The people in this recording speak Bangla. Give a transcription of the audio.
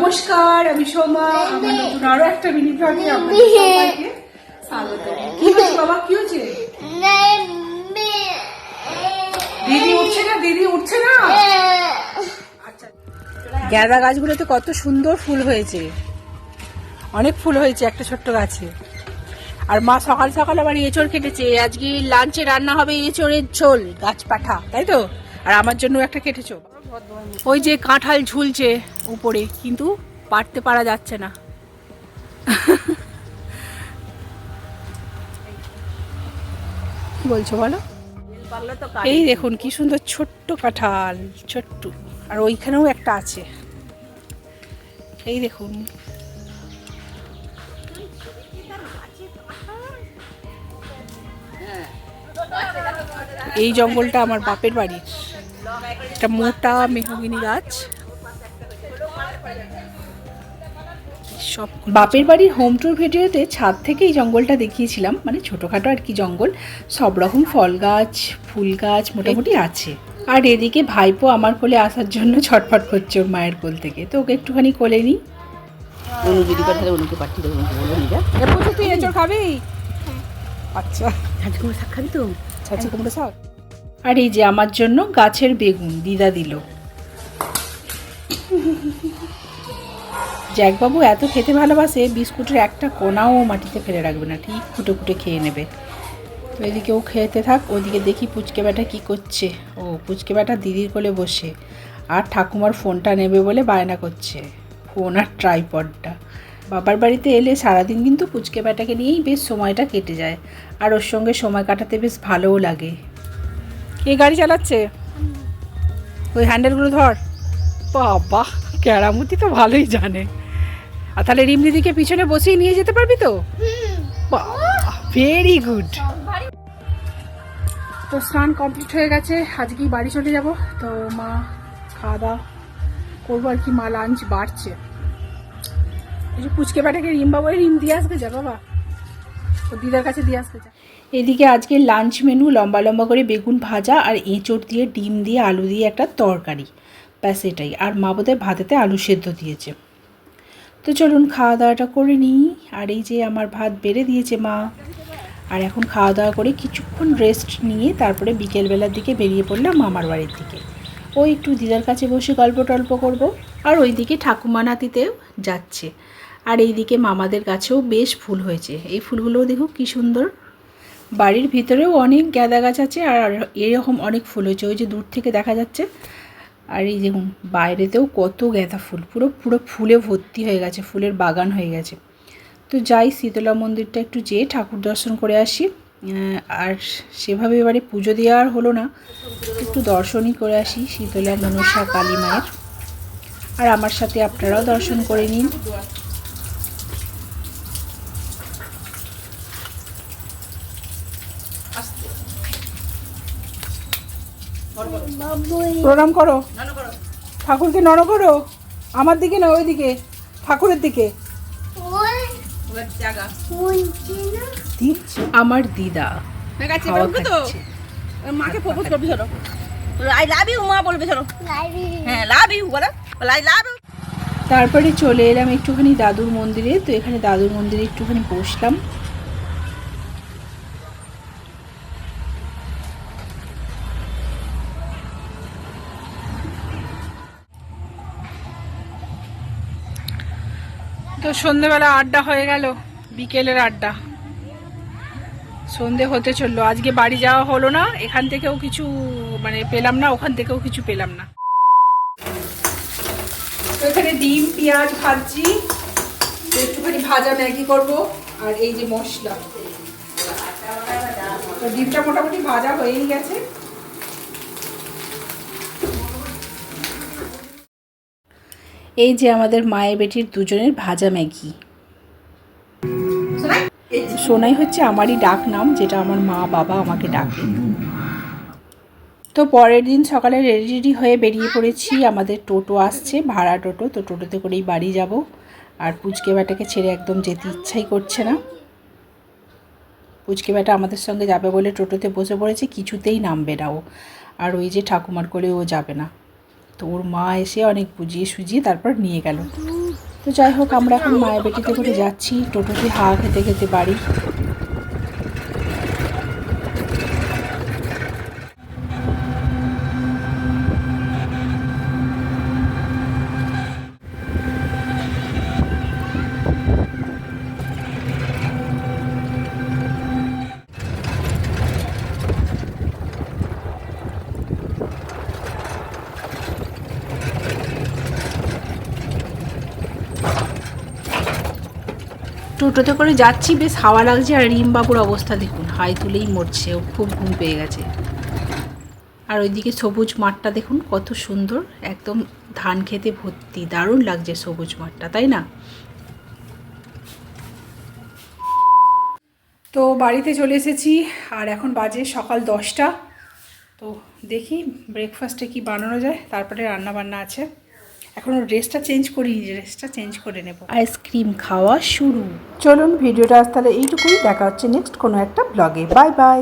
নমস্কার, আমি সোমা। আমার নতুন আরো একটা মিনি ব্লগে আপনাদের সবাইকে স্বাগত। কি হচ্ছে বাবা, কি হচ্ছে? দিদি উঠছে না, দিদি উঠছে না। আচ্ছা, গাঁদা গাছগুলোতে কত সুন্দর ফুল হয়েছে, অনেক ফুল হয়েছে একটা ছোট্ট গাছে। আর মা সকাল সকাল আবার এঁচড় কেটেছে। আজকে লাঞ্চে রান্না হবে এঁচড়ের ঝোল, গাছ পাঠা, তাই তো? আর আমার জন্য একটা কেটেছো। ওই যে কাঁঠাল ঝুলছে উপরে, কিন্তু পারতে পারা যাচ্ছে না। কি বলছো বলো? এই দেখুন কি সুন্দর ছোট্ট কাঁঠাল, ছোট্ট। আর ওইখানেও একটা আছে, এই দেখুন। এই জঙ্গলটা আমার বাপের বাড়ির, একটা মোটা মেহগিনি গাছ। সব বাপের বাড়ির হোম ট্যুর ভিডিওতে ছাদ থেকে এই জঙ্গলটা দেখিয়েছিলাম, মানে ছোটোখাটো আর কি জঙ্গল। সব রকম ফল গাছ, ফুল গাছ মোটামুটি আছে। আর এদিকে ভাইপো আমার কোলে আসার জন্য ছটফট করছে ওর মায়ের কোল থেকে, তো ওকে একটুখানি কোলে নিই। তুই এঁচড় খাবি? আচ্ছা, ছাঁচি কুমড়ো শাক খাবি তো? ছাঁচি কুমড়ো শাক। আর এই যে আমার জন্য গাছের বেগুন দিদা দিল। জ্যাকবাবু এত খেতে ভালোবাসে, বিস্কুটের একটা কোনাও মাটিতে ফেলে রাখবে না, ঠিক ফুটে ফুটে খেয়ে নেবে। তো এদিকে ও খেতে থাক, ওদিকে দেখি পুচকে বেটা কী করছে। ও পুচকে বেটা দিদির কোলে বসে, আর ঠাকুমার ফোনটা নেবে বলে বায়না করছে, ফোন আর ট্রাইপডটা। বাবার বাড়িতে এলে সারাদিন কিন্তু পুচকে বেটাকে নিয়েই বেশ সময়টা কেটে যায়, আর ওর সঙ্গে সময় কাটাতে বেশ ভালোও লাগে। কে গাড়ি চালাচ্ছে? ওই হ্যান্ডেলগুলো ধর। বাবা, কেরামতি তো ভালোই জানে। আর তাহলে রিমদিদিকে পিছনে বসিয়ে নিয়ে যেতে পারবি তো? Very good. তো স্নান কমপ্লিট হয়ে গেছে, আজকেই বাড়ি চলে যাব। তো মা খাওয়া দাওয়া করবো আর কি, মা লাঞ্চ বাড়ছে। এই যে পুচকে বেটাকে রিমবাবু রিম দিয়ে আসবে যা বাবা, ও দিদার কাছে দিয়ে আসবে যা। এদিকে আজকে লাঞ্চ মেনু লম্বা লম্বা করে বেগুন ভাজা আর এঁচড় দিয়ে ডিম দিয়ে আলু দিয়ে একটা তরকারি, ব্যাস এটাই। আর মা বোধহয় ভাতেতে আলু সেদ্ধ দিয়েছে। তো চলুন খাওয়া দাওয়াটা করে নিই। আর এই যে আমার ভাত বেড়ে দিয়েছে মা। আর এখন খাওয়া দাওয়া করে কিছুক্ষণ রেস্ট নিয়ে তারপরে বিকেলবেলার দিকে বেরিয়ে পড়লাম মামার বাড়ির দিকে। ওই একটু দিদার কাছে বসে গল্প টল্প করবো। আর ওইদিকে ঠাকুমা নাতিতেও যাচ্ছে। আর এইদিকে মামাদের গাছেও বেশ ফুল হয়েছে, এই ফুলগুলোও দেখো কি সুন্দর। বাড়ির ভিতরেও অনেক গাঁদা গাছ আছে, আর এরকম অনেক ফুল হয়েছে, ওই যে দূর থেকে দেখা যাচ্ছে। আর এই দেখুন বাইরেতেও কত গাঁদা ফুল, পুরো পুরো ফুলে ভর্তি হয়ে গেছে, ফুলের বাগান হয়ে গেছে। তো যাই শীতলা মন্দিরটা একটু যেয়ে ঠাকুর দর্শন করে আসি। আর সেভাবে এবারে পুজো দেওয়া আর হলো না, একটু দর্শনই করে আসি শীতলা মনসা কালী মায়ের। আর আমার সাথে আপনারাও দর্শন করে নিন। প্রণাম করো, ঠাকুরকে নড় করো। আমার দিকে না, ওই দিকে ঠাকুরের দিকে। আমার দিদা মাকে প্রপোজ করবি, ধরো আই লাভ ইউ মা বলবে, ধরো হ্যাঁ লাভ ইউ বলো, আই লাভ ইউ। তারপরে চলে এলাম একটুখানি দাদুর মন্দিরে। তো এখানে দাদুর মন্দিরে একটুখানি বসলাম। তো সন্ধেবেলা আড্ডা হয়ে গেল, বিকেলের আড্ডা। সন্ধে হতে চললো, আজকে বাড়ি যাওয়া হলো না, এখান থেকেও কিছু মানে পেলাম না, ওখান থেকেও কিছু পেলাম না। তো এখানে ডিম পেঁয়াজ ভাজছি, একটুখানি ভাজা ম্যাগি করব। আর এই যে মশলা, তো ডিমটা মোটামুটি ভাজা হয়েই গেছে। এই যে আমাদের মায়ের বেটির দুজনের ভাজা ম্যাগি। সোনাই হচ্ছে আমারই ডাক নাম, যেটা আমার মা বাবা আমাকে ডাকে। তো পরের দিন সকালে রেডি হয়ে বেরিয়ে পড়েছি, আমাদের টোটো আসছে, ভাড়া টোটো। তো টোটোতে করেই বাড়ি যাব। আর পুচকে বেটাকে ছেড়ে একদম যেতে ইচ্ছাই করছে না। পুচকে বেটা আমাদের সঙ্গে যাবে বলে টোটোতে বসে পড়েছে, কিছুতেই নামবে না ও। আর ওই যে ঠাকুমার কোলে ও যাবে না। তো ওর মা এসে অনেক বুঝিয়ে সুজিয়ে তারপর নিয়ে গেল। তো যাই হোক, আমরা এখন মায়ের বেটিতে করে যাচ্ছি টোটোতে হাওয়া খেতে খেতে বাড়ি। টোটোতে করে যাচ্ছি, বেশ হাওয়া লাগছে। আর রিমবাবুর অবস্থা দেখুন, হাই তুলেই মরছে, ও খুব ঘুম পেয়ে গেছে। আর ওইদিকে সবুজ মাঠটা দেখুন কত সুন্দর, একদম ধান খেতে ভর্তি, দারুণ লাগছে সবুজ মাঠটা, তাই না? তো বাড়িতে চলে এসেছি, আর এখন বাজে সকাল 10টা। তো দেখি ব্রেকফাস্টে কি বানানো যায়, তারপরে রান্না বান্না আছে। এখনও ড্রেসটা চেঞ্জ করিনি, ড্রেসটা চেঞ্জ করে নেব। আইসক্রিম খাওয়া শুরু। চলুন, ভিডিওটা আজ তাহলে এইটুকুই, দেখা হচ্ছে নেক্সট কোনো একটা ব্লগে। Bye bye.